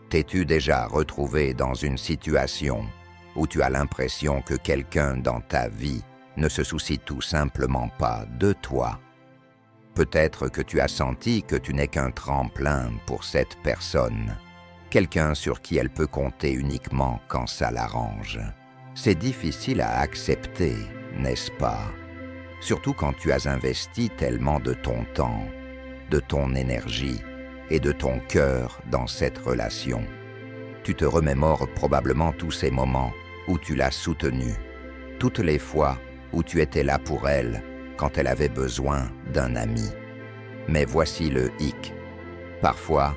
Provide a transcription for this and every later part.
T'es-tu déjà retrouvé dans une situation où tu as l'impression que quelqu'un dans ta vie ne se soucie tout simplement pas de toi? Peut-être que tu as senti que tu n'es qu'un tremplin pour cette personne, quelqu'un sur qui elle peut compter uniquement quand ça l'arrange. C'est difficile à accepter, n'est-ce pas? Surtout quand tu as investi tellement de ton temps, de ton énergie et de ton cœur dans cette relation. Tu te remémores probablement tous ces moments où tu l'as soutenue, toutes les fois où tu étais là pour elle quand elle avait besoin d'un ami. Mais voici le hic. Parfois,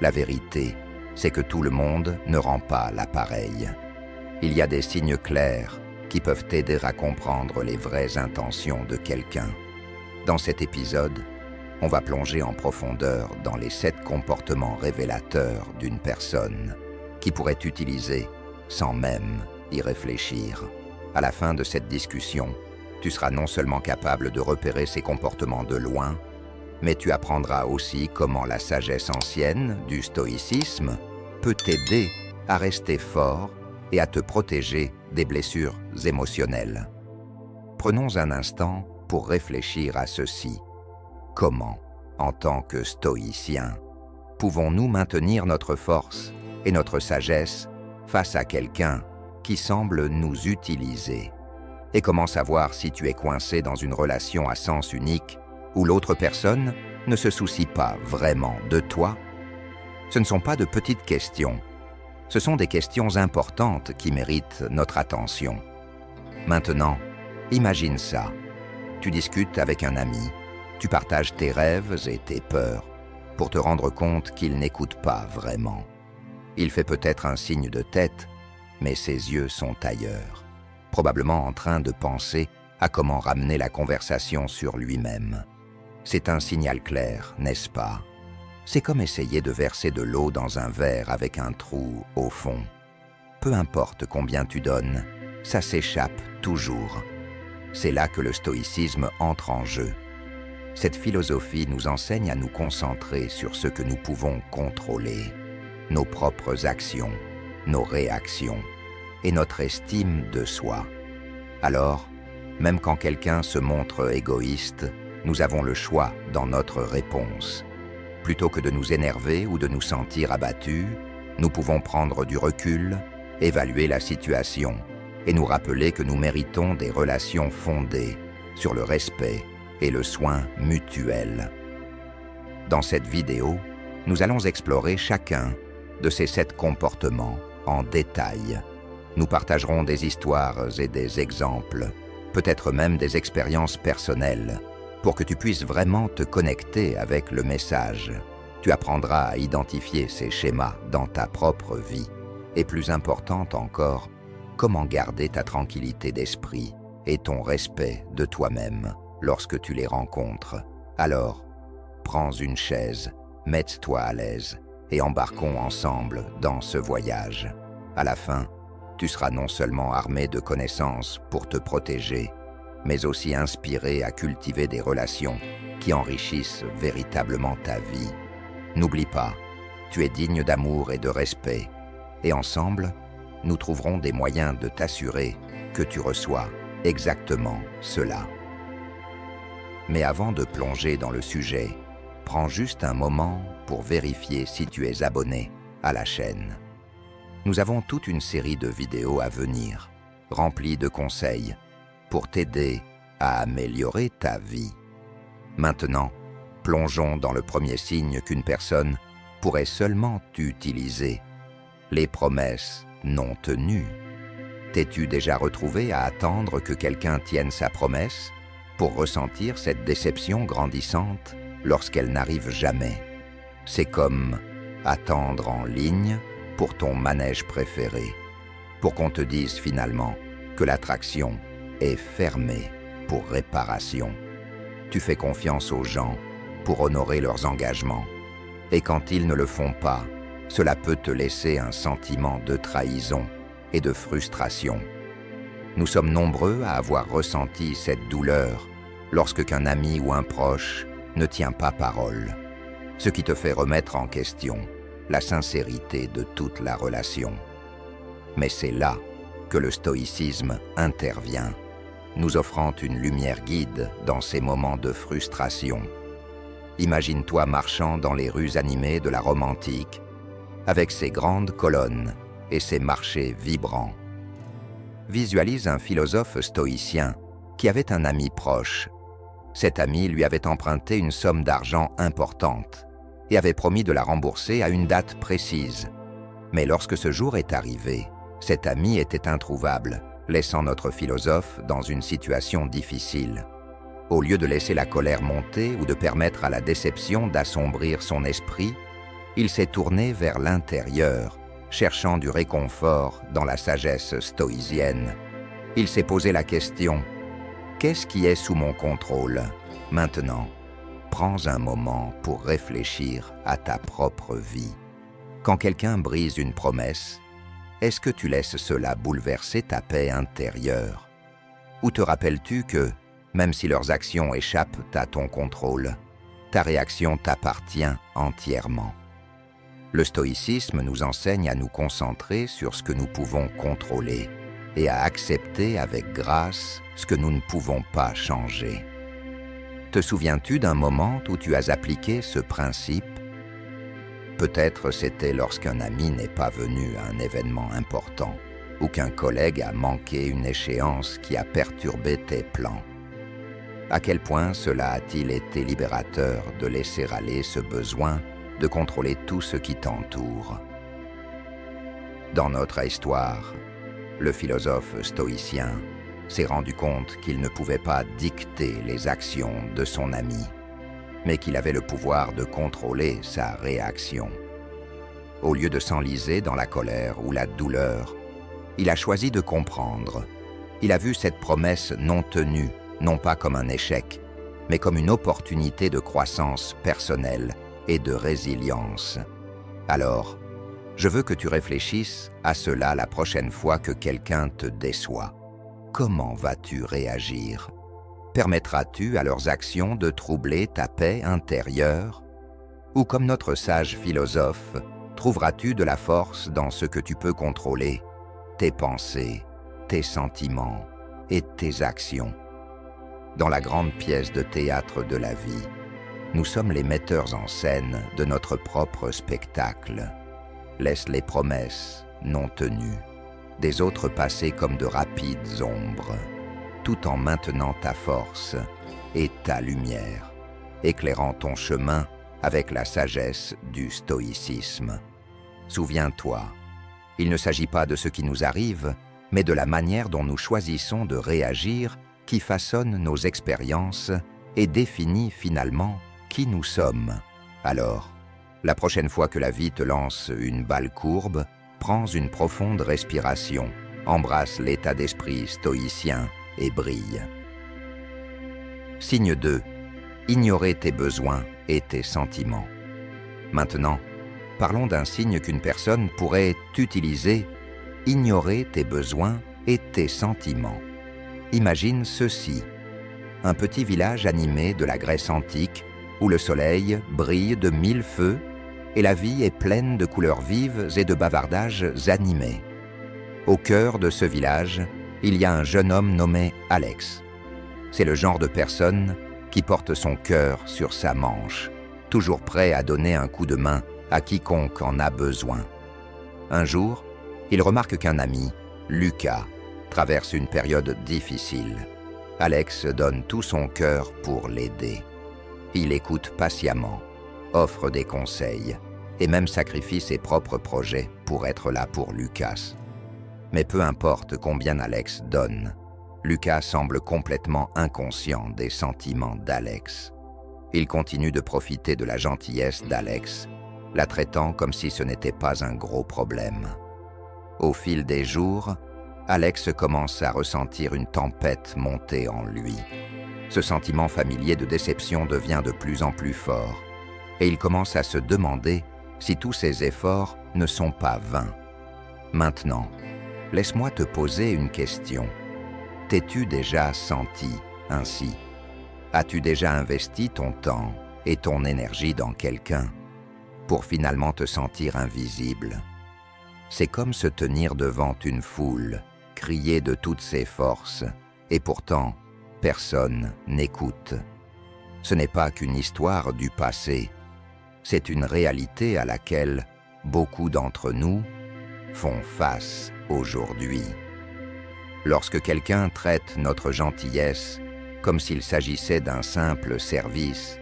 la vérité, c'est que tout le monde ne rend pas l'appareil. Il y a des signes clairs qui peuvent t'aider à comprendre les vraies intentions de quelqu'un. Dans cet épisode, on va plonger en profondeur dans les 7 comportements révélateurs d'une personne qui pourrait utiliser sans même y réfléchir. À la fin de cette discussion, tu seras non seulement capable de repérer ces comportements de loin, mais tu apprendras aussi comment la sagesse ancienne du stoïcisme peut t'aider à rester fort et à te protéger des blessures émotionnelles. Prenons un instant pour réfléchir à ceci. Comment, en tant que stoïciens, pouvons-nous maintenir notre force et notre sagesse face à quelqu'un qui semble nous utiliser? Et comment savoir si tu es coincé dans une relation à sens unique où l'autre personne ne se soucie pas vraiment de toi? Ce ne sont pas de petites questions. Ce sont des questions importantes qui méritent notre attention. Maintenant, imagine ça. Tu discutes avec un ami, tu partages tes rêves et tes peurs pour te rendre compte qu'il n'écoute pas vraiment. Il fait peut-être un signe de tête, mais ses yeux sont ailleurs, probablement en train de penser à comment ramener la conversation sur lui-même. C'est un signal clair, n'est-ce pas? C'est comme essayer de verser de l'eau dans un verre avec un trou au fond. Peu importe combien tu donnes, ça s'échappe toujours. C'est là que le stoïcisme entre en jeu. Cette philosophie nous enseigne à nous concentrer sur ce que nous pouvons contrôler, nos propres actions, nos réactions et notre estime de soi. Alors, même quand quelqu'un se montre égoïste, nous avons le choix dans notre réponse. Plutôt que de nous énerver ou de nous sentir abattus, nous pouvons prendre du recul, évaluer la situation et nous rappeler que nous méritons des relations fondées sur le respect et le soin mutuel. Dans cette vidéo, nous allons explorer chacun de ces 7 comportements en détail. Nous partagerons des histoires et des exemples, peut-être même des expériences personnelles, pour que tu puisses vraiment te connecter avec le message. Tu apprendras à identifier ces schémas dans ta propre vie. Et plus important encore, comment garder ta tranquillité d'esprit et ton respect de toi-même lorsque tu les rencontres. Alors, prends une chaise, mets-toi à l'aise et embarquons ensemble dans ce voyage. À la fin, tu seras non seulement armé de connaissances pour te protéger, mais aussi inspiré à cultiver des relations qui enrichissent véritablement ta vie. N'oublie pas, tu es digne d'amour et de respect, et ensemble, nous trouverons des moyens de t'assurer que tu reçois exactement cela. Mais avant de plonger dans le sujet, prends juste un moment pour vérifier si tu es abonné à la chaîne. Nous avons toute une série de vidéos à venir, remplies de conseils, pour t'aider à améliorer ta vie. Maintenant, plongeons dans le premier signe qu'une personne pourrait seulement utiliser, les promesses non tenues. T'es-tu déjà retrouvé à attendre que quelqu'un tienne sa promesse pour ressentir cette déception grandissante lorsqu'elle n'arrive jamais? C'est comme attendre en ligne pour ton manège préféré, pour qu'on te dise finalement que l'attraction est fermée pour réparation. Tu fais confiance aux gens pour honorer leurs engagements. Et quand ils ne le font pas, cela peut te laisser un sentiment de trahison et de frustration. Nous sommes nombreux à avoir ressenti cette douleur lorsque qu'un ami ou un proche ne tient pas parole, ce qui te fait remettre en question la sincérité de toute la relation. Mais c'est là que le stoïcisme intervient, nous offrant une lumière guide dans ces moments de frustration. Imagine-toi marchant dans les rues animées de la Rome antique, avec ses grandes colonnes et ses marchés vibrants. Visualise un philosophe stoïcien qui avait un ami proche. Cet ami lui avait emprunté une somme d'argent importante et avait promis de la rembourser à une date précise. Mais lorsque ce jour est arrivé, cet ami était introuvable, laissant notre philosophe dans une situation difficile. Au lieu de laisser la colère monter ou de permettre à la déception d'assombrir son esprit, il s'est tourné vers l'intérieur, cherchant du réconfort dans la sagesse stoïcienne. Il s'est posé la question « Qu'est-ce qui est sous mon contrôle ?» Maintenant, prends un moment pour réfléchir à ta propre vie. Quand quelqu'un brise une promesse, est-ce que tu laisses cela bouleverser ta paix intérieure? Ou te rappelles-tu que, même si leurs actions échappent à ton contrôle, ta réaction t'appartient entièrement? Le stoïcisme nous enseigne à nous concentrer sur ce que nous pouvons contrôler et à accepter avec grâce ce que nous ne pouvons pas changer. Te souviens-tu d'un moment où tu as appliqué ce principe? Peut-être c'était lorsqu'un ami n'est pas venu à un événement important ou qu'un collègue a manqué une échéance qui a perturbé tes plans. À quel point cela a-t-il été libérateur de laisser aller ce besoin de contrôler tout ce qui t'entoure? Dans notre histoire, le philosophe stoïcien s'est rendu compte qu'il ne pouvait pas dicter les actions de son ami, mais qu'il avait le pouvoir de contrôler sa réaction. Au lieu de s'enliser dans la colère ou la douleur, il a choisi de comprendre. Il a vu cette promesse non tenue, non pas comme un échec, mais comme une opportunité de croissance personnelle et de résilience. Alors, je veux que tu réfléchisses à cela la prochaine fois que quelqu'un te déçoit. Comment vas-tu réagir? Permettras-tu à leurs actions de troubler ta paix intérieure? Ou comme notre sage philosophe, trouveras-tu de la force dans ce que tu peux contrôler, tes pensées, tes sentiments et tes actions? Dans la grande pièce de théâtre de la vie, nous sommes les metteurs en scène de notre propre spectacle. Laisse les promesses non tenues des autres passer comme de rapides ombres, tout en maintenant ta force et ta lumière, éclairant ton chemin avec la sagesse du stoïcisme. Souviens-toi, il ne s'agit pas de ce qui nous arrive, mais de la manière dont nous choisissons de réagir qui façonne nos expériences et définit finalement qui nous sommes. Alors, la prochaine fois que la vie te lance une balle courbe, prends une profonde respiration, embrasse l'état d'esprit stoïcien et brille. Signe 2. Ignorer tes besoins et tes sentiments. Maintenant, parlons d'un signe qu'une personne pourrait utiliser: ignorer tes besoins et tes sentiments. Imagine ceci: un petit village animé de la Grèce antique où le soleil brille de 1000 feux et la vie est pleine de couleurs vives et de bavardages animés. Au cœur de ce village, il y a un jeune homme nommé Alex. C'est le genre de personne qui porte son cœur sur sa manche, toujours prêt à donner un coup de main à quiconque en a besoin. Un jour, il remarque qu'un ami, Lucas, traverse une période difficile. Alex donne tout son cœur pour l'aider. Il écoute patiemment, offre des conseils et même sacrifie ses propres projets pour être là pour Lucas. Mais peu importe combien Alex donne, Lucas semble complètement inconscient des sentiments d'Alex. Il continue de profiter de la gentillesse d'Alex, la traitant comme si ce n'était pas un gros problème. Au fil des jours, Alex commence à ressentir une tempête monter en lui. Ce sentiment familier de déception devient de plus en plus fort, et il commence à se demander si tous ses efforts ne sont pas vains. Maintenant, laisse-moi te poser une question. T'es-tu déjà senti ainsi? As-tu déjà investi ton temps et ton énergie dans quelqu'un? pour finalement te sentir invisible. C'est comme se tenir devant une foule, crier de toutes ses forces, et pourtant, personne n'écoute. Ce n'est pas qu'une histoire du passé, c'est une réalité à laquelle beaucoup d'entre nous font face aujourd'hui. Lorsque quelqu'un traite notre gentillesse comme s'il s'agissait d'un simple service,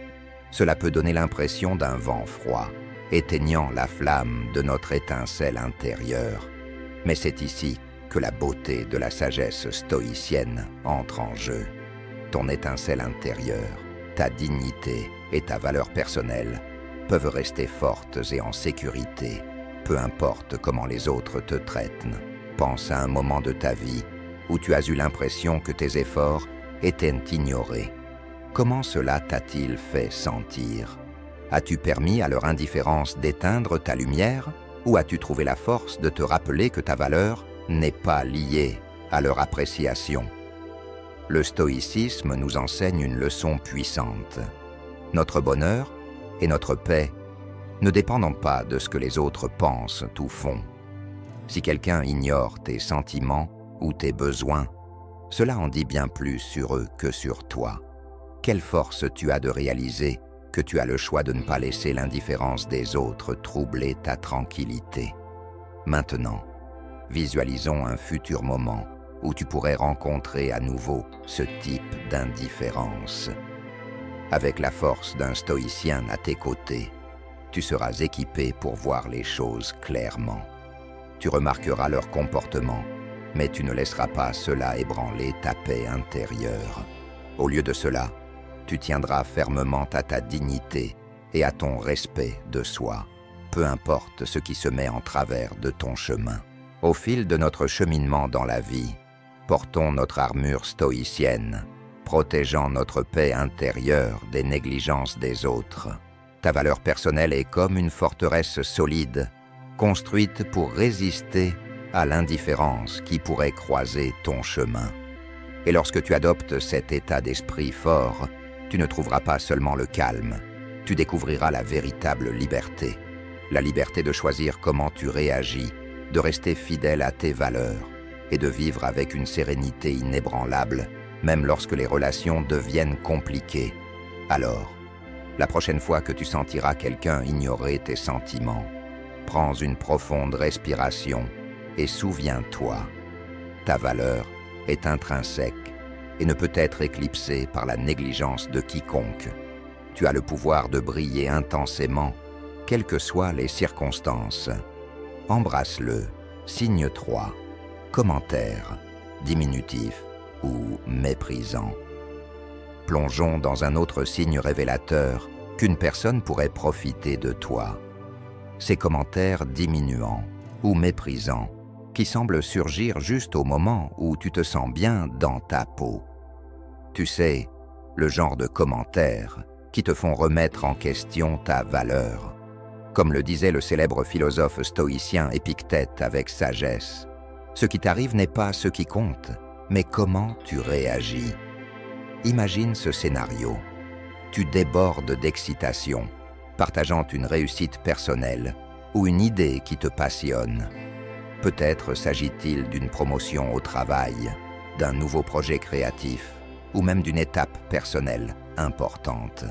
cela peut donner l'impression d'un vent froid, éteignant la flamme de notre étincelle intérieure. Mais c'est ici que la beauté de la sagesse stoïcienne entre en jeu. Ton étincelle intérieure, ta dignité et ta valeur personnelle peuvent rester fortes et en sécurité, peu importe comment les autres te traitent. Pense à un moment de ta vie où tu as eu l'impression que tes efforts étaient ignorés. Comment cela t'a-t-il fait sentir? As-tu permis à leur indifférence d'éteindre ta lumière ou as-tu trouvé la force de te rappeler que ta valeur n'est pas liée à leur appréciation? Le stoïcisme nous enseigne une leçon puissante. Notre bonheur et notre paix ne dépendent pas de ce que les autres pensent ou font. Si quelqu'un ignore tes sentiments ou tes besoins, cela en dit bien plus sur eux que sur toi. Quelle force tu as de réaliser que tu as le choix de ne pas laisser l'indifférence des autres troubler ta tranquillité. Maintenant, visualisons un futur moment où tu pourrais rencontrer à nouveau ce type d'indifférence. Avec la force d'un stoïcien à tes côtés, tu seras équipé pour voir les choses clairement. Tu remarqueras leur comportement, mais tu ne laisseras pas cela ébranler ta paix intérieure. Au lieu de cela, tu tiendras fermement à ta dignité et à ton respect de soi, peu importe ce qui se met en travers de ton chemin. Au fil de notre cheminement dans la vie, portons notre armure stoïcienne, protégeant notre paix intérieure des négligences des autres. Ta valeur personnelle est comme une forteresse solide, construite pour résister à l'indifférence qui pourrait croiser ton chemin. Et lorsque tu adoptes cet état d'esprit fort, tu ne trouveras pas seulement le calme, tu découvriras la véritable liberté. La liberté de choisir comment tu réagis, de rester fidèle à tes valeurs et de vivre avec une sérénité inébranlable, même lorsque les relations deviennent compliquées. Alors, la prochaine fois que tu sentiras quelqu'un ignorer tes sentiments, prends une profonde respiration et souviens-toi, ta valeur est intrinsèque et ne peut être éclipsée par la négligence de quiconque. Tu as le pouvoir de briller intensément, quelles que soient les circonstances. Embrasse-le, signe 3, commentaire, diminutif ou méprisant. Plongeons dans un autre signe révélateur qu'une personne pourrait profiter de toi. Ces commentaires diminuants ou méprisants qui semblent surgir juste au moment où tu te sens bien dans ta peau. Tu sais, le genre de commentaires qui te font remettre en question ta valeur. Comme le disait le célèbre philosophe stoïcien Épictète avec sagesse, ce qui t'arrive n'est pas ce qui compte, mais comment tu réagis. Imagine ce scénario. Tu débordes d'excitation, partageant une réussite personnelle ou une idée qui te passionne. Peut-être s'agit-il d'une promotion au travail, d'un nouveau projet créatif ou même d'une étape personnelle importante.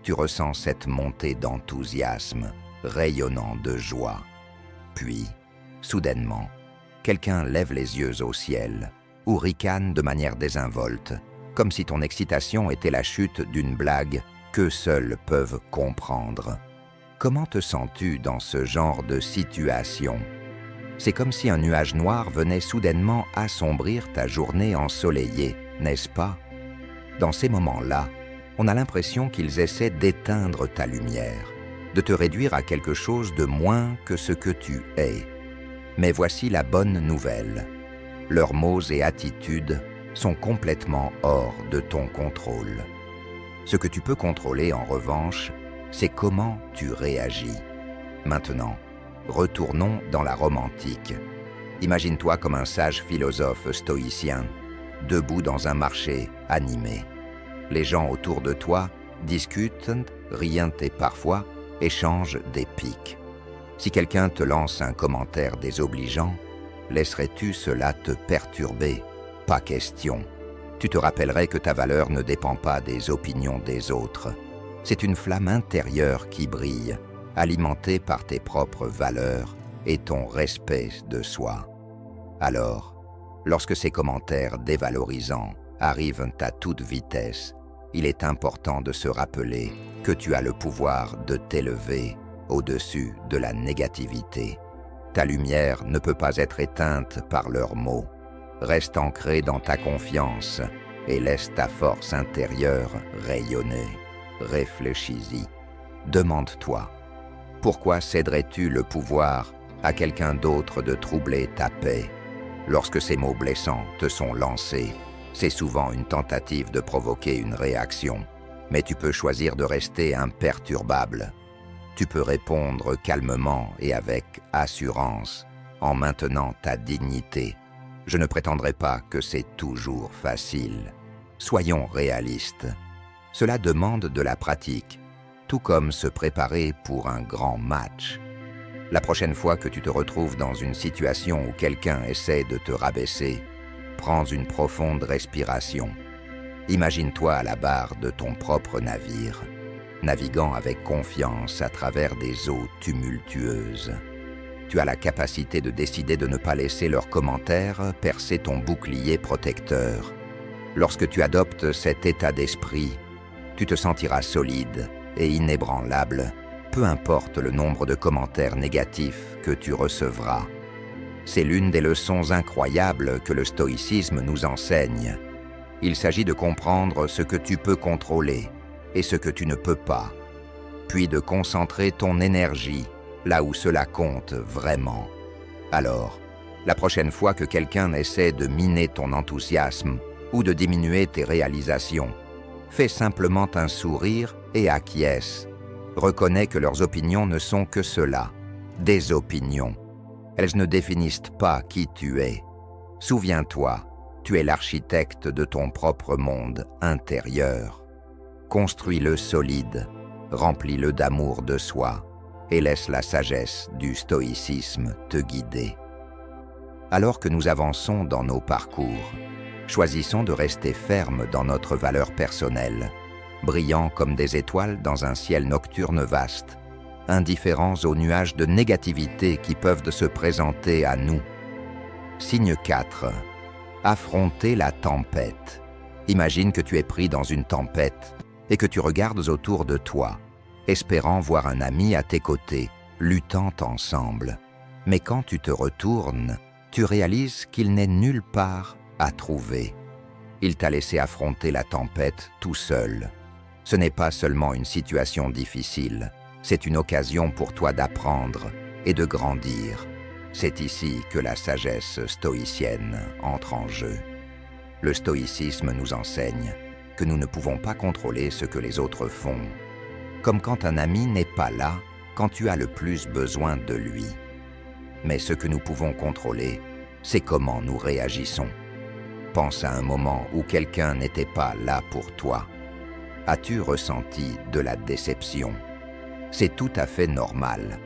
Tu ressens cette montée d'enthousiasme, rayonnant de joie. Puis, soudainement, quelqu'un lève les yeux au ciel ou ricane de manière désinvolte, comme si ton excitation était la chute d'une blague qu'eux seuls peuvent comprendre. Comment te sens-tu dans ce genre de situation? C'est comme si un nuage noir venait soudainement assombrir ta journée ensoleillée, n'est-ce pas? Dans ces moments-là, on a l'impression qu'ils essaient d'éteindre ta lumière, de te réduire à quelque chose de moins que ce que tu es. Mais voici la bonne nouvelle. Leurs mots et attitudes sont complètement hors de ton contrôle. Ce que tu peux contrôler, en revanche, c'est comment tu réagis. Maintenant, retournons dans la Rome antique. Imagine-toi comme un sage philosophe stoïcien, debout dans un marché animé. Les gens autour de toi discutent, rient et parfois échange des piques. Si quelqu'un te lance un commentaire désobligeant, laisserais-tu cela te perturber? Pas question. Tu te rappellerais que ta valeur ne dépend pas des opinions des autres. C'est une flamme intérieure qui brille, alimentée par tes propres valeurs et ton respect de soi. Alors, lorsque ces commentaires dévalorisants arrivent à toute vitesse, il est important de se rappeler que tu as le pouvoir de t'élever au-dessus de la négativité. Ta lumière ne peut pas être éteinte par leurs mots. Reste ancré dans ta confiance et laisse ta force intérieure rayonner. Réfléchis-y. Demande-toi, pourquoi céderais-tu le pouvoir à quelqu'un d'autre de troubler ta paix? Lorsque ces mots blessants te sont lancés, c'est souvent une tentative de provoquer une réaction, mais tu peux choisir de rester imperturbable. Tu peux répondre calmement et avec assurance, en maintenant ta dignité. Je ne prétendrai pas que c'est toujours facile. Soyons réalistes. Cela demande de la pratique, tout comme se préparer pour un grand match. La prochaine fois que tu te retrouves dans une situation où quelqu'un essaie de te rabaisser, prends une profonde respiration. Imagine-toi à la barre de ton propre navire, naviguant avec confiance à travers des eaux tumultueuses. Tu as la capacité de décider de ne pas laisser leurs commentaires percer ton bouclier protecteur. Lorsque tu adoptes cet état d'esprit, tu te sentiras solide et inébranlable, peu importe le nombre de commentaires négatifs que tu recevras. C'est l'une des leçons incroyables que le stoïcisme nous enseigne. Il s'agit de comprendre ce que tu peux contrôler et ce que tu ne peux pas, puis de concentrer ton énergie là où cela compte vraiment. Alors, la prochaine fois que quelqu'un essaie de miner ton enthousiasme ou de diminuer tes réalisations, fais simplement un sourire et acquiesce. Reconnais que leurs opinions ne sont que cela, des opinions. Elles ne définissent pas qui tu es. Souviens-toi, tu es l'architecte de ton propre monde intérieur. Construis-le solide, remplis-le d'amour de soi et laisse la sagesse du stoïcisme te guider. Alors que nous avançons dans nos parcours, choisissons de rester fermes dans notre valeur personnelle, brillants comme des étoiles dans un ciel nocturne vaste, indifférents aux nuages de négativité qui peuvent se présenter à nous. Signe 4. Affronter la tempête. Imagine que tu es pris dans une tempête et que tu regardes autour de toi, espérant voir un ami à tes côtés, luttant ensemble. Mais quand tu te retournes, tu réalises qu'il n'est nulle part à trouver. Il t'a laissé affronter la tempête tout seul. Ce n'est pas seulement une situation difficile, c'est une occasion pour toi d'apprendre et de grandir. C'est ici que la sagesse stoïcienne entre en jeu. Le stoïcisme nous enseigne que nous ne pouvons pas contrôler ce que les autres font, comme quand un ami n'est pas là quand tu as le plus besoin de lui. Mais ce que nous pouvons contrôler, c'est comment nous réagissons. Pense à un moment où quelqu'un n'était pas là pour toi. As-tu ressenti de la déception? C'est tout à fait normal.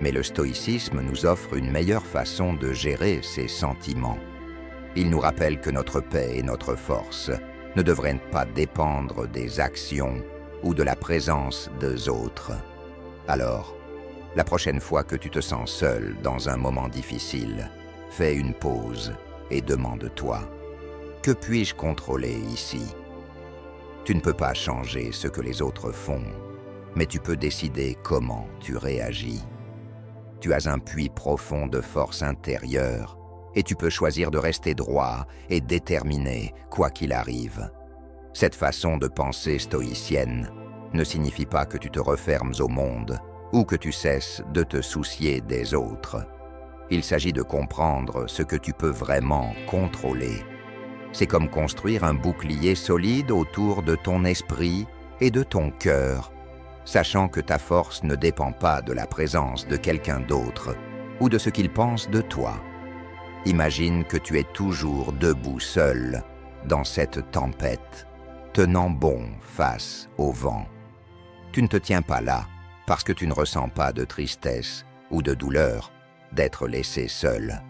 Mais le stoïcisme nous offre une meilleure façon de gérer ces sentiments. Il nous rappelle que notre paix et notre force ne devraient pas dépendre des actions ou de la présence des autres. Alors, la prochaine fois que tu te sens seul dans un moment difficile, fais une pause et demande-toi, que puis-je contrôler ici? Tu ne peux pas changer ce que les autres font, mais tu peux décider comment tu réagis. Tu as un puits profond de force intérieure et tu peux choisir de rester droit et déterminé quoi qu'il arrive. Cette façon de penser stoïcienne ne signifie pas que tu te refermes au monde ou que tu cesses de te soucier des autres. Il s'agit de comprendre ce que tu peux vraiment contrôler. C'est comme construire un bouclier solide autour de ton esprit et de ton cœur, sachant que ta force ne dépend pas de la présence de quelqu'un d'autre ou de ce qu'il pense de toi. Imagine que tu es toujours debout seul dans cette tempête, tenant bon face au vent. Tu ne te tiens pas là, parce que tu ne ressens pas de tristesse ou de douleur d'être laissé seul.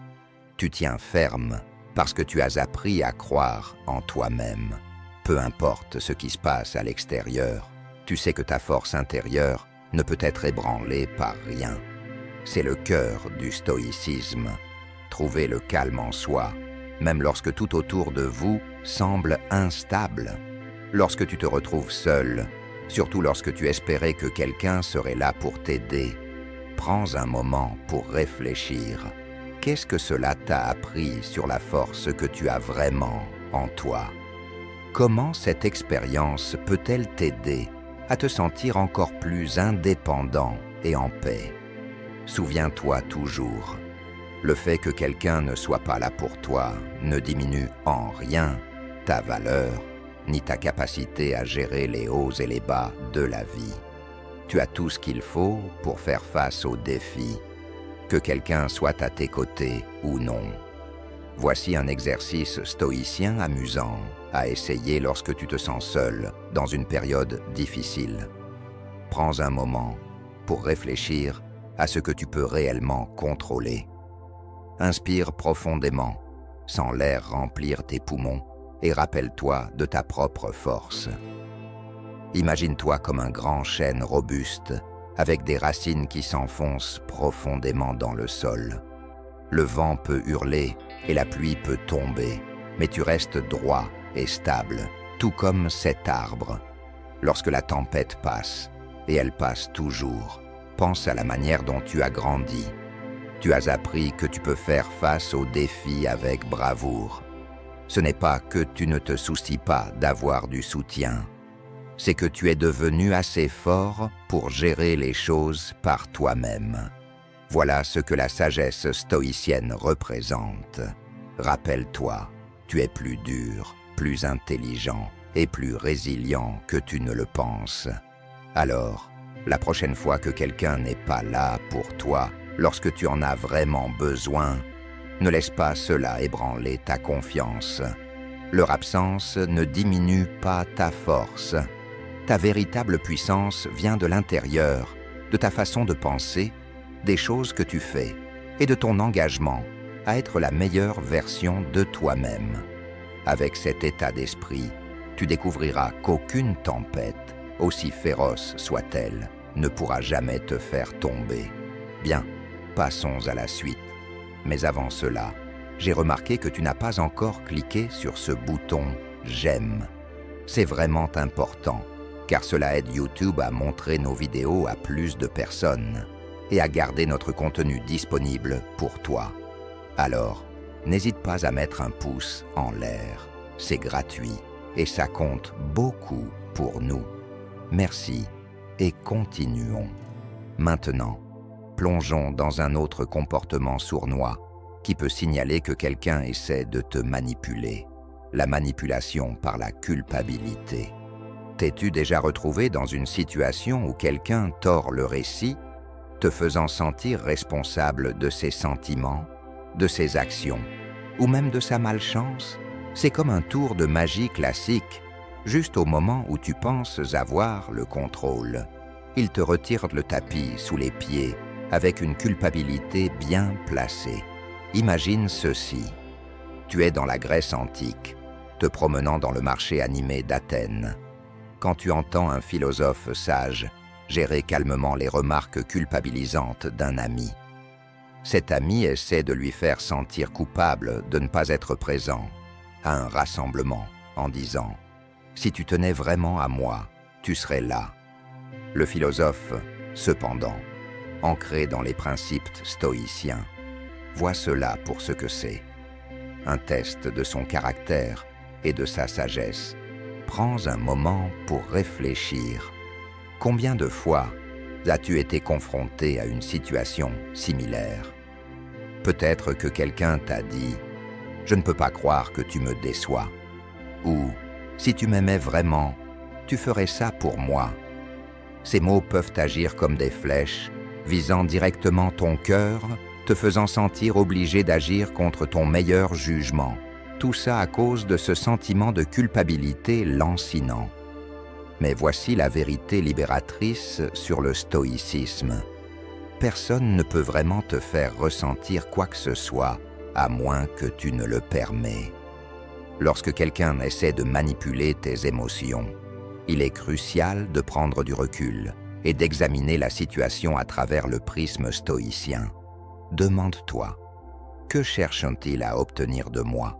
Tu tiens ferme parce que tu as appris à croire en toi-même. Peu importe ce qui se passe à l'extérieur, tu sais que ta force intérieure ne peut être ébranlée par rien. C'est le cœur du stoïcisme. Trouver le calme en soi, même lorsque tout autour de vous semble instable. Lorsque tu te retrouves seul, surtout lorsque tu espérais que quelqu'un serait là pour t'aider, prends un moment pour réfléchir. Qu'est-ce que cela t'a appris sur la force que tu as vraiment en toi? Comment cette expérience peut-elle t'aider à te sentir encore plus indépendant et en paix? Souviens-toi toujours, le fait que quelqu'un ne soit pas là pour toi ne diminue en rien ta valeur, ni ta capacité à gérer les hauts et les bas de la vie. Tu as tout ce qu'il faut pour faire face aux défis, que quelqu'un soit à tes côtés ou non. Voici un exercice stoïcien amusant à essayer lorsque tu te sens seul dans une période difficile. Prends un moment pour réfléchir à ce que tu peux réellement contrôler. Inspire profondément, sans l'air remplir tes poumons, et rappelle-toi de ta propre force. Imagine-toi comme un grand chêne robuste, avec des racines qui s'enfoncent profondément dans le sol. Le vent peut hurler et la pluie peut tomber, mais tu restes droit et stable, tout comme cet arbre. Lorsque la tempête passe, et elle passe toujours, pense à la manière dont tu as grandi. Tu as appris que tu peux faire face aux défis avec bravoure. Ce n'est pas que tu ne te soucies pas d'avoir du soutien, c'est que tu es devenu assez fort pour gérer les choses par toi-même. Voilà ce que la sagesse stoïcienne représente. Rappelle-toi, tu es plus dur, plus intelligent et plus résilient que tu ne le penses. Alors, la prochaine fois que quelqu'un n'est pas là pour toi, lorsque tu en as vraiment besoin, ne laisse pas cela ébranler ta confiance. Leur absence ne diminue pas ta force. Ta véritable puissance vient de l'intérieur, de ta façon de penser, des choses que tu fais et de ton engagement à être la meilleure version de toi-même. Avec cet état d'esprit, tu découvriras qu'aucune tempête, aussi féroce soit-elle, ne pourra jamais te faire tomber. Bien, passons à la suite. Mais avant cela, j'ai remarqué que tu n'as pas encore cliqué sur ce bouton « J'aime ». C'est vraiment important, car cela aide YouTube à montrer nos vidéos à plus de personnes et à garder notre contenu disponible pour toi. Alors, n'hésite pas à mettre un pouce en l'air. C'est gratuit et ça compte beaucoup pour nous. Merci et continuons. Maintenant, plongeons dans un autre comportement sournois qui peut signaler que quelqu'un essaie de te manipuler. La manipulation par la culpabilité. T'es-tu déjà retrouvé dans une situation où quelqu'un tord le récit, te faisant sentir responsable de ses sentiments, de ses actions, ou même de sa malchance? C'est comme un tour de magie classique, juste au moment où tu penses avoir le contrôle. Il te retire le tapis sous les pieds avec une culpabilité bien placée. Imagine ceci. Tu es dans la Grèce antique, te promenant dans le marché animé d'Athènes, quand tu entends un philosophe sage gérer calmement les remarques culpabilisantes d'un ami. Cet ami essaie de lui faire sentir coupable de ne pas être présent à un rassemblement en disant « Si tu tenais vraiment à moi, tu serais là ». Le philosophe, cependant, ancré dans les principes stoïciens, voit cela pour ce que c'est. Un test de son caractère et de sa sagesse. Prends un moment pour réfléchir. Combien de fois as-tu été confronté à une situation similaire? Peut-être que quelqu'un t'a dit « Je ne peux pas croire que tu me déçois » ou « Si tu m'aimais vraiment, tu ferais ça pour moi ». Ces mots peuvent agir comme des flèches, visant directement ton cœur, te faisant sentir obligé d'agir contre ton meilleur jugement. Tout ça à cause de ce sentiment de culpabilité lancinant. Mais voici la vérité libératrice sur le stoïcisme. Personne ne peut vraiment te faire ressentir quoi que ce soit, à moins que tu ne le permets. Lorsque quelqu'un essaie de manipuler tes émotions, il est crucial de prendre du recul et d'examiner la situation à travers le prisme stoïcien. Demande-toi, que cherche-t-il à obtenir de moi?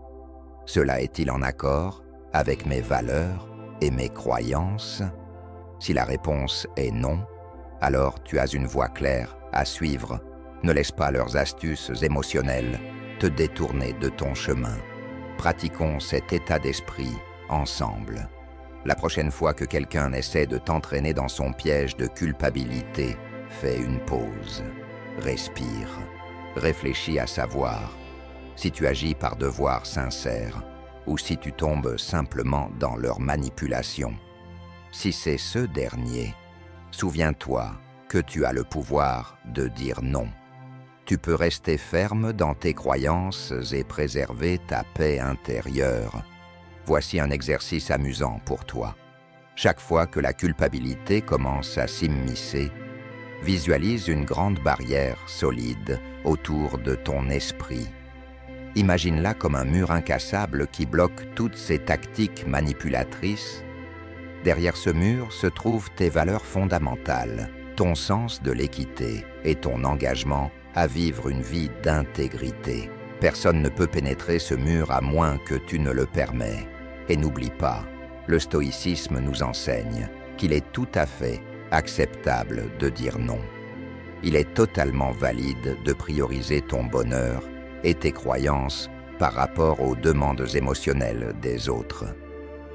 Cela est-il en accord avec mes valeurs et mes croyances? Si la réponse est non, alors tu as une voie claire à suivre. Ne laisse pas leurs astuces émotionnelles te détourner de ton chemin. Pratiquons cet état d'esprit ensemble. La prochaine fois que quelqu'un essaie de t'entraîner dans son piège de culpabilité, fais une pause. Respire. Réfléchis à savoir si tu agis par devoir sincère ou si tu tombes simplement dans leur manipulation. Si c'est ce dernier, souviens-toi que tu as le pouvoir de dire non. Tu peux rester ferme dans tes croyances et préserver ta paix intérieure. Voici un exercice amusant pour toi. Chaque fois que la culpabilité commence à s'immiscer, visualise une grande barrière solide autour de ton esprit. Imagine-la comme un mur incassable qui bloque toutes ces tactiques manipulatrices. Derrière ce mur se trouvent tes valeurs fondamentales, ton sens de l'équité et ton engagement à vivre une vie d'intégrité. Personne ne peut pénétrer ce mur à moins que tu ne le permets. Et n'oublie pas, le stoïcisme nous enseigne qu'il est tout à fait acceptable de dire non. Il est totalement valide de prioriser ton bonheur et tes croyances par rapport aux demandes émotionnelles des autres.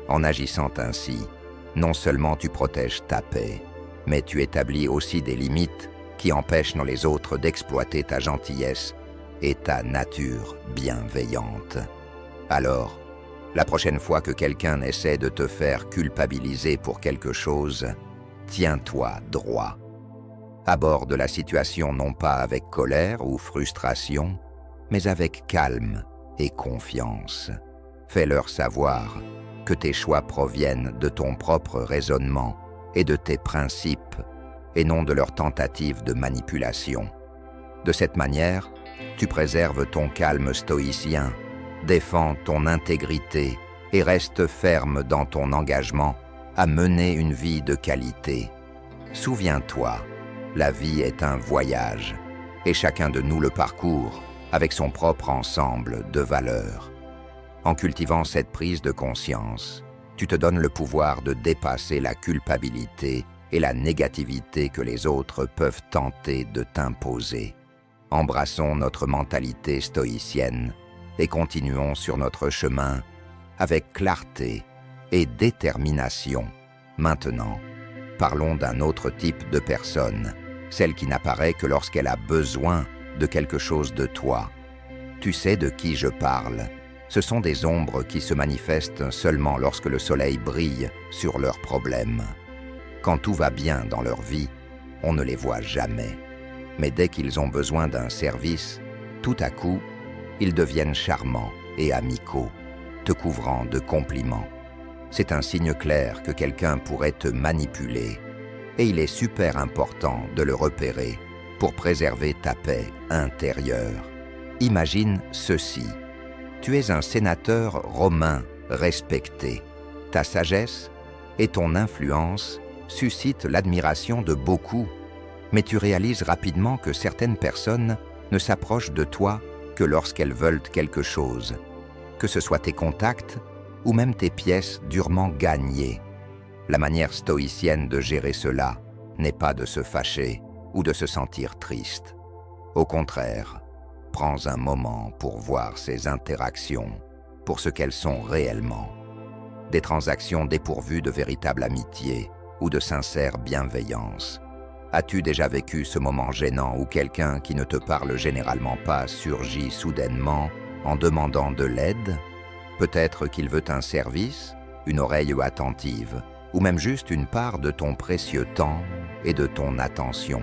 En agissant ainsi, non seulement tu protèges ta paix, mais tu établis aussi des limites qui empêchent les autres d'exploiter ta gentillesse et ta nature bienveillante. Alors, la prochaine fois que quelqu'un essaie de te faire culpabiliser pour quelque chose, tiens-toi droit. Aborde la situation non pas avec colère ou frustration, mais avec calme et confiance. Fais-leur savoir que tes choix proviennent de ton propre raisonnement et de tes principes, et non de leur tentative de manipulation. De cette manière, tu préserves ton calme stoïcien, défends ton intégrité et restes ferme dans ton engagement à mener une vie de qualité. Souviens-toi, la vie est un voyage, et chacun de nous le parcourt avec son propre ensemble de valeurs. En cultivant cette prise de conscience, tu te donnes le pouvoir de dépasser la culpabilité et la négativité que les autres peuvent tenter de t'imposer. Embrassons notre mentalité stoïcienne et continuons sur notre chemin avec clarté et détermination. Maintenant, parlons d'un autre type de personne, celle qui n'apparaît que lorsqu'elle a besoin de quelque chose de toi. Tu sais de qui je parle. Ce sont des ombres qui se manifestent seulement lorsque le soleil brille sur leurs problèmes. Quand tout va bien dans leur vie, on ne les voit jamais. Mais dès qu'ils ont besoin d'un service, tout à coup, ils deviennent charmants et amicaux, te couvrant de compliments. C'est un signe clair que quelqu'un pourrait te manipuler, et il est super important de le repérer pour préserver ta paix intérieure. Imagine ceci. Tu es un sénateur romain respecté. Ta sagesse et ton influence suscitent l'admiration de beaucoup, mais tu réalises rapidement que certaines personnes ne s'approchent de toi que lorsqu'elles veulent quelque chose, que ce soit tes contacts ou même tes pièces durement gagnées. La manière stoïcienne de gérer cela n'est pas de se fâcher ou de se sentir triste. Au contraire, prends un moment pour voir ces interactions pour ce qu'elles sont réellement. Des transactions dépourvues de véritable amitié ou de sincère bienveillance. As-tu déjà vécu ce moment gênant où quelqu'un qui ne te parle généralement pas surgit soudainement en demandant de l'aide? Peut-être qu'il veut un service, une oreille attentive, ou même juste une part de ton précieux temps et de ton attention.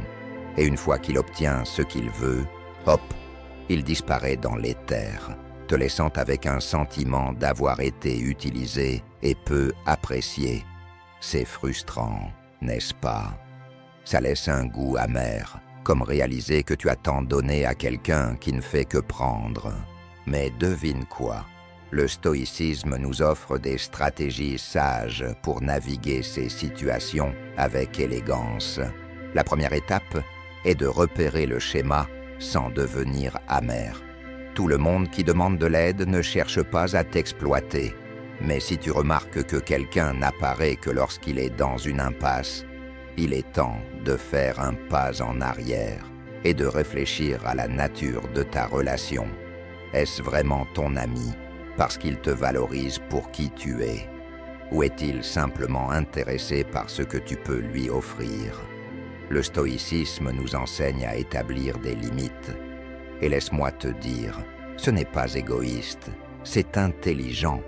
Et une fois qu'il obtient ce qu'il veut, hop, il disparaît dans l'éther, te laissant avec un sentiment d'avoir été utilisé et peu apprécié. C'est frustrant, n'est-ce pas? Ça laisse un goût amer, comme réaliser que tu as tant donné à quelqu'un qui ne fait que prendre. Mais devine quoi? Le stoïcisme nous offre des stratégies sages pour naviguer ces situations avec élégance. La première étape est de repérer le schéma sans devenir amer. Tout le monde qui demande de l'aide ne cherche pas à t'exploiter. Mais si tu remarques que quelqu'un n'apparaît que lorsqu'il est dans une impasse, il est temps de faire un pas en arrière et de réfléchir à la nature de ta relation. Est-ce vraiment ton ami parce qu'il te valorise pour qui tu es? Ou est-il simplement intéressé par ce que tu peux lui offrir? Le stoïcisme nous enseigne à établir des limites. Et laisse-moi te dire, ce n'est pas égoïste, c'est intelligent.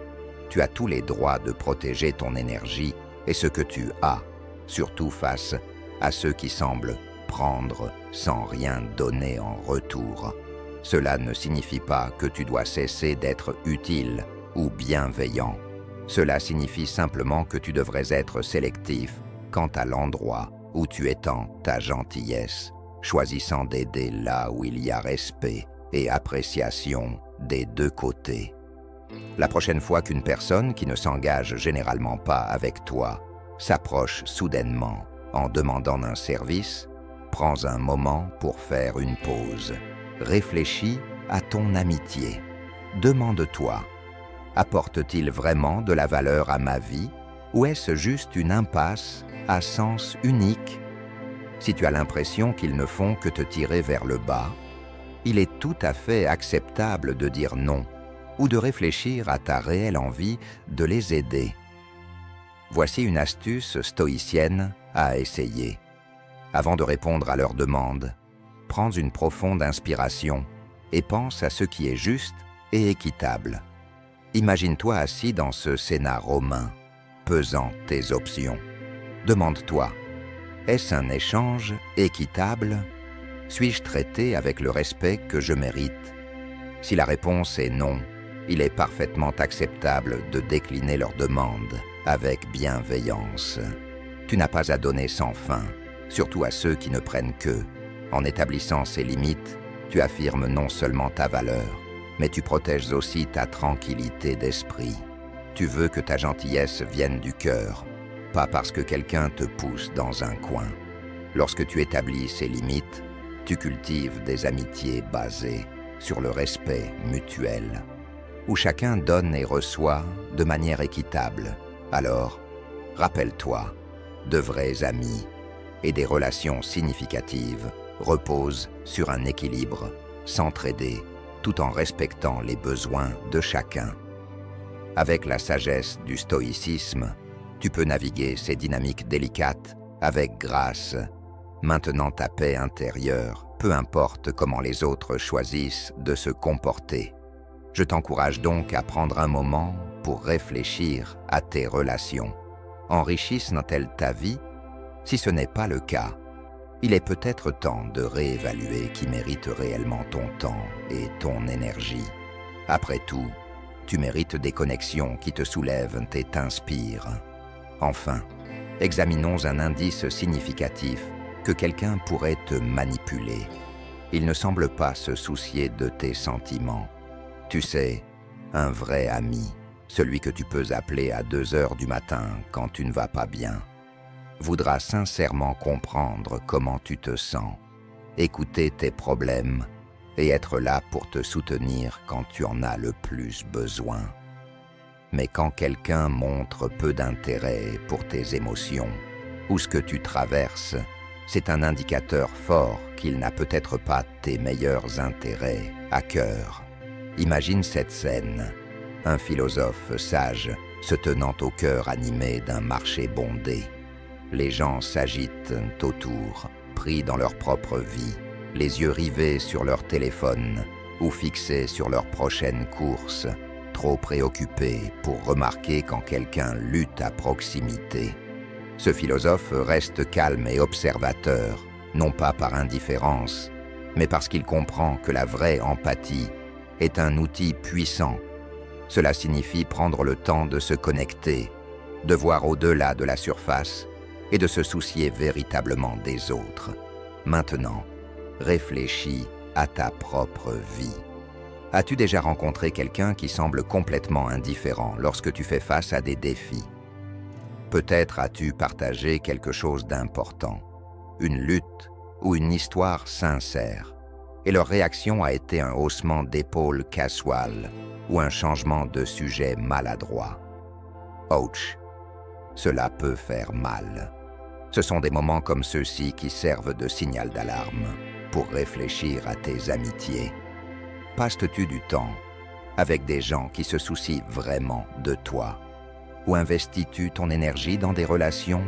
Tu as tous les droits de protéger ton énergie et ce que tu as, surtout face à ceux qui semblent prendre sans rien donner en retour. Cela ne signifie pas que tu dois cesser d'être utile ou bienveillant. Cela signifie simplement que tu devrais être sélectif quant à l'endroit où tu étends ta gentillesse, choisissant d'aider là où il y a respect et appréciation des deux côtés. La prochaine fois qu'une personne qui ne s'engage généralement pas avec toi s'approche soudainement en demandant un service, prends un moment pour faire une pause. Réfléchis à ton amitié. Demande-toi, apporte-t-il vraiment de la valeur à ma vie ou est-ce juste une impasse à sens unique? Si tu as l'impression qu'ils ne font que te tirer vers le bas, il est tout à fait acceptable de dire non ou de réfléchir à ta réelle envie de les aider. Voici une astuce stoïcienne à essayer. Avant de répondre à leurs demandes, prends une profonde inspiration et pense à ce qui est juste et équitable. Imagine-toi assis dans ce Sénat romain, pesant tes options. Demande-toi, est-ce un échange équitable? Suis-je traité avec le respect que je mérite? Si la réponse est non, il est parfaitement acceptable de décliner leurs demandes avec bienveillance. Tu n'as pas à donner sans fin, surtout à ceux qui ne prennent que. En établissant ces limites, tu affirmes non seulement ta valeur, mais tu protèges aussi ta tranquillité d'esprit. Tu veux que ta gentillesse vienne du cœur, pas parce que quelqu'un te pousse dans un coin. Lorsque tu établis ces limites, tu cultives des amitiés basées sur le respect mutuel, où chacun donne et reçoit de manière équitable. Alors, rappelle-toi, de vrais amis et des relations significatives reposent sur un équilibre, s'entraider tout en respectant les besoins de chacun. Avec la sagesse du stoïcisme, tu peux naviguer ces dynamiques délicates avec grâce, maintenant ta paix intérieure, peu importe comment les autres choisissent de se comporter. Je t'encourage donc à prendre un moment pour réfléchir à tes relations. Enrichissent-elles ta vie? Si ce n'est pas le cas, il est peut-être temps de réévaluer qui mérite réellement ton temps et ton énergie. Après tout, tu mérites des connexions qui te soulèvent et t'inspirent. Enfin, examinons un indice significatif que quelqu'un pourrait te manipuler. Il ne semble pas se soucier de tes sentiments. Tu sais, un vrai ami, celui que tu peux appeler à 2 heures du matin quand tu ne vas pas bien, voudra sincèrement comprendre comment tu te sens, écouter tes problèmes et être là pour te soutenir quand tu en as le plus besoin. Mais quand quelqu'un montre peu d'intérêt pour tes émotions ou ce que tu traverses, c'est un indicateur fort qu'il n'a peut-être pas tes meilleurs intérêts à cœur. Imagine cette scène, un philosophe sage se tenant au cœur animé d'un marché bondé. Les gens s'agitent autour, pris dans leur propre vie, les yeux rivés sur leur téléphone ou fixés sur leur prochaine course, trop préoccupés pour remarquer quand quelqu'un lutte à proximité. Ce philosophe reste calme et observateur, non pas par indifférence, mais parce qu'il comprend que la vraie empathie est un outil puissant. Cela signifie prendre le temps de se connecter, de voir au-delà de la surface et de se soucier véritablement des autres. Maintenant, réfléchis à ta propre vie. As-tu déjà rencontré quelqu'un qui semble complètement indifférent lorsque tu fais face à des défis? Peut-être as-tu partagé quelque chose d'important, une lutte ou une histoire sincère, et leur réaction a été un haussement d'épaule casual ou un changement de sujet maladroit. Ouch! Cela peut faire mal. Ce sont des moments comme ceux-ci qui servent de signal d'alarme pour réfléchir à tes amitiés. Passes-tu du temps avec des gens qui se soucient vraiment de toi? Ou investis-tu ton énergie dans des relations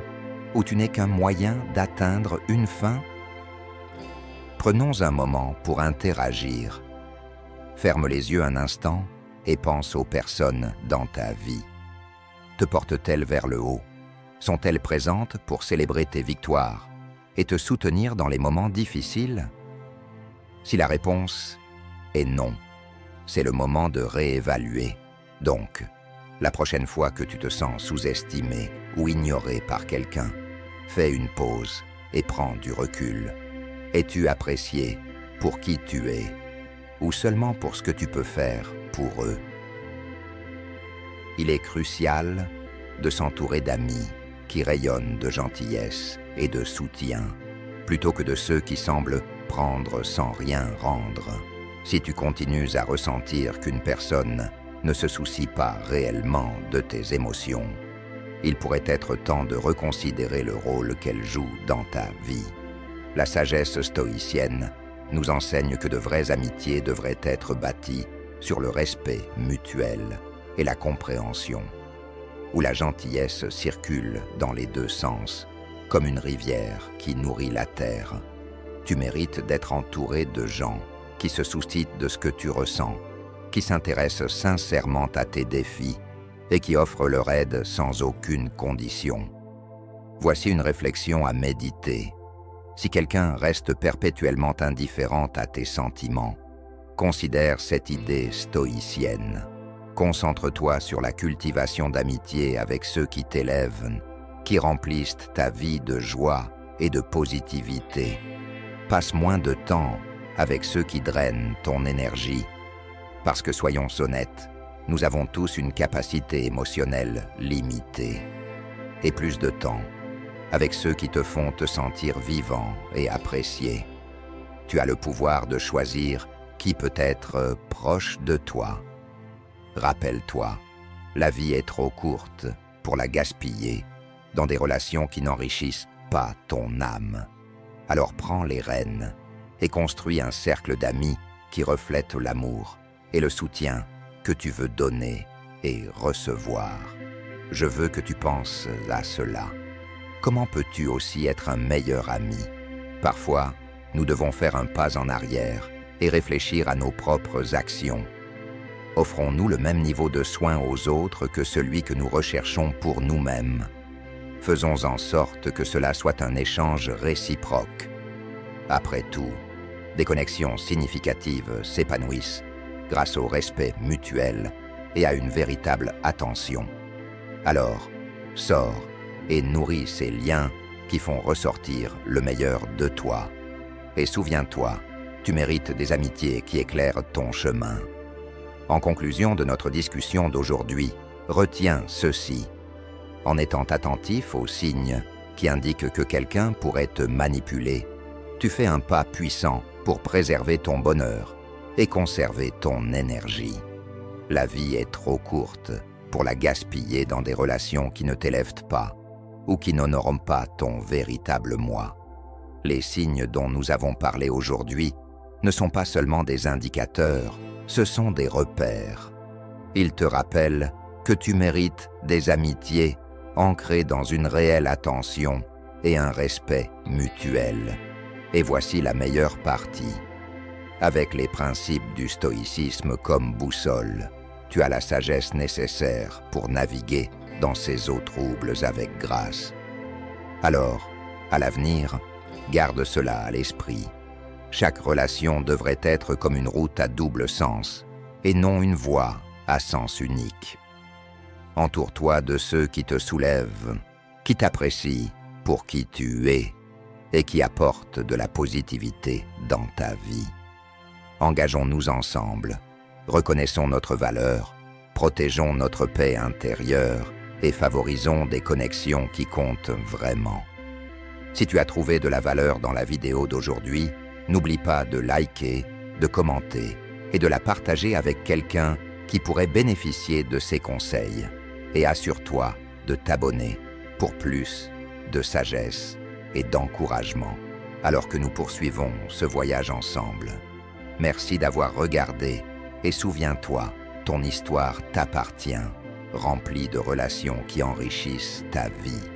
où tu n'es qu'un moyen d'atteindre une fin? Prenons un moment pour interagir. Ferme les yeux un instant et pense aux personnes dans ta vie. Te portent-elles vers le haut? Sont-elles présentes pour célébrer tes victoires et te soutenir dans les moments difficiles? Si la réponse est non, c'est le moment de réévaluer. Donc, la prochaine fois que tu te sens sous-estimé ou ignoré par quelqu'un, fais une pause et prends du recul. Es-tu apprécié pour qui tu es ou seulement pour ce que tu peux faire pour eux? Il est crucial de s'entourer d'amis qui rayonnent de gentillesse et de soutien, plutôt que de ceux qui semblent prendre sans rien rendre. Si tu continues à ressentir qu'une personne ne se soucie pas réellement de tes émotions, il pourrait être temps de reconsidérer le rôle qu'elle joue dans ta vie. La sagesse stoïcienne nous enseigne que de vraies amitiés devraient être bâties sur le respect mutuel et la compréhension, où la gentillesse circule dans les deux sens, comme une rivière qui nourrit la terre. Tu mérites d'être entouré de gens qui se soucient de ce que tu ressens, qui s'intéressent sincèrement à tes défis et qui offrent leur aide sans aucune condition. Voici une réflexion à méditer. Si quelqu'un reste perpétuellement indifférent à tes sentiments, considère cette idée stoïcienne. Concentre-toi sur la cultivation d'amitié avec ceux qui t'élèvent, qui remplissent ta vie de joie et de positivité. Passe moins de temps avec ceux qui drainent ton énergie, parce que soyons honnêtes, nous avons tous une capacité émotionnelle limitée, et plus de temps avec ceux qui te font te sentir vivant et apprécié. Tu as le pouvoir de choisir qui peut être proche de toi. Rappelle-toi, la vie est trop courte pour la gaspiller dans des relations qui n'enrichissent pas ton âme. Alors prends les rênes et construis un cercle d'amis qui reflète l'amour et le soutien que tu veux donner et recevoir. Je veux que tu penses à cela. Comment peux-tu aussi être un meilleur ami? Parfois, nous devons faire un pas en arrière et réfléchir à nos propres actions. Offrons-nous le même niveau de soin aux autres que celui que nous recherchons pour nous-mêmes. Faisons en sorte que cela soit un échange réciproque. Après tout, des connexions significatives s'épanouissent grâce au respect mutuel et à une véritable attention. Alors, sors et nourris ces liens qui font ressortir le meilleur de toi. Et souviens-toi, tu mérites des amitiés qui éclairent ton chemin. En conclusion de notre discussion d'aujourd'hui, retiens ceci. En étant attentif aux signes qui indiquent que quelqu'un pourrait te manipuler, tu fais un pas puissant pour préserver ton bonheur et conserver ton énergie. La vie est trop courte pour la gaspiller dans des relations qui ne t'élèvent pas ou qui n'honorent pas ton véritable moi. Les signes dont nous avons parlé aujourd'hui ne sont pas seulement des indicateurs, ce sont des repères. Ils te rappellent que tu mérites des amitiés ancrées dans une réelle attention et un respect mutuel. Et voici la meilleure partie. Avec les principes du stoïcisme comme boussole, tu as la sagesse nécessaire pour naviguer dans ces eaux troubles avec grâce. Alors, à l'avenir, garde cela à l'esprit. Chaque relation devrait être comme une route à double sens, et non une voie à sens unique. Entoure-toi de ceux qui te soulèvent, qui t'apprécient pour qui tu es et qui apportent de la positivité dans ta vie. Engageons-nous ensemble, reconnaissons notre valeur, protégeons notre paix intérieure et favorisons des connexions qui comptent vraiment. Si tu as trouvé de la valeur dans la vidéo d'aujourd'hui, n'oublie pas de liker, de commenter et de la partager avec quelqu'un qui pourrait bénéficier de ces conseils. Et assure-toi de t'abonner pour plus de sagesse et d'encouragement alors que nous poursuivons ce voyage ensemble. Merci d'avoir regardé et souviens-toi, ton histoire t'appartient, remplie de relations qui enrichissent ta vie.